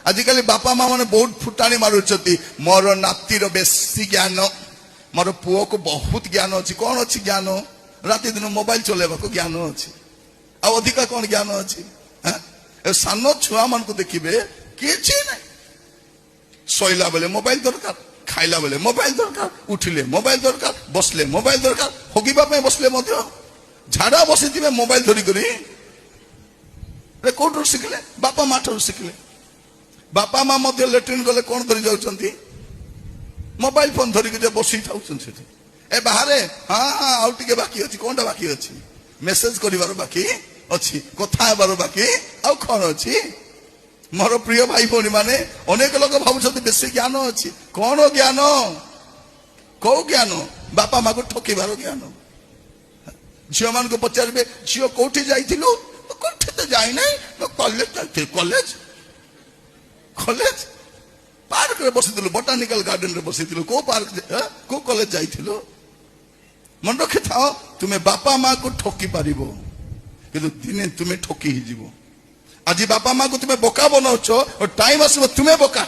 आजिकल बापा माँ मैंने बहुत फुटाणी मारुंट मोर नातीर बेसी ज्ञान मोर पुओ को बहुत ज्ञान अच्छी कौन अच्छी ज्ञान राति दिन मोबाइल चलेबा ज्ञान अच्छी अधिका कौन ज्ञान अच्छी सान छुआ मान को देखिए किसी ना शोला बेले मोबाइल दरकार खाइला बेले मोबाइल दरकार उठिले मोबाइल दरकार बसले मोबाइल दरकार हगिबा बसले झाड़ा बसी थे मोबाइल धरिक कौट शिखिले बापा माँ ठार शिखिले बापा माँ लेट्रिन गले कौन धरी जाउछंती मोबाइल फोन धरिक बसी था ए बाहर हाँ हाँ आउ टिके बाकी अच्छी कौन बाकी अच्छी मेसेज करिवार बाकी अच्छी कथा हेबार बाकी आउ कौन अच्छी मोर प्रिय भाई भौणी माने अनेक लोग भावुं बेसी ज्ञान अच्छी कौन ज्ञान कौ ज्ञान बापा माँ को ठकिबार ज्ञान झील मान को पचारे झील कौटी जाइलु कौटी तो जाई ना कॉलेज कॉलेज कॉलेज पार्क रे बसिलु बोटानिकल गार्डन रे बसिलु को पार्क को कॉलेज जाइलु मन रखि था तुम्हें बापा माँ को ठकी पारिबो किंतु दिने तुम्हें ठकी ही जीवो आज बापा माँ को तुम्हें बोका बनाउछ और टाइम आसबो तुम्हें बोका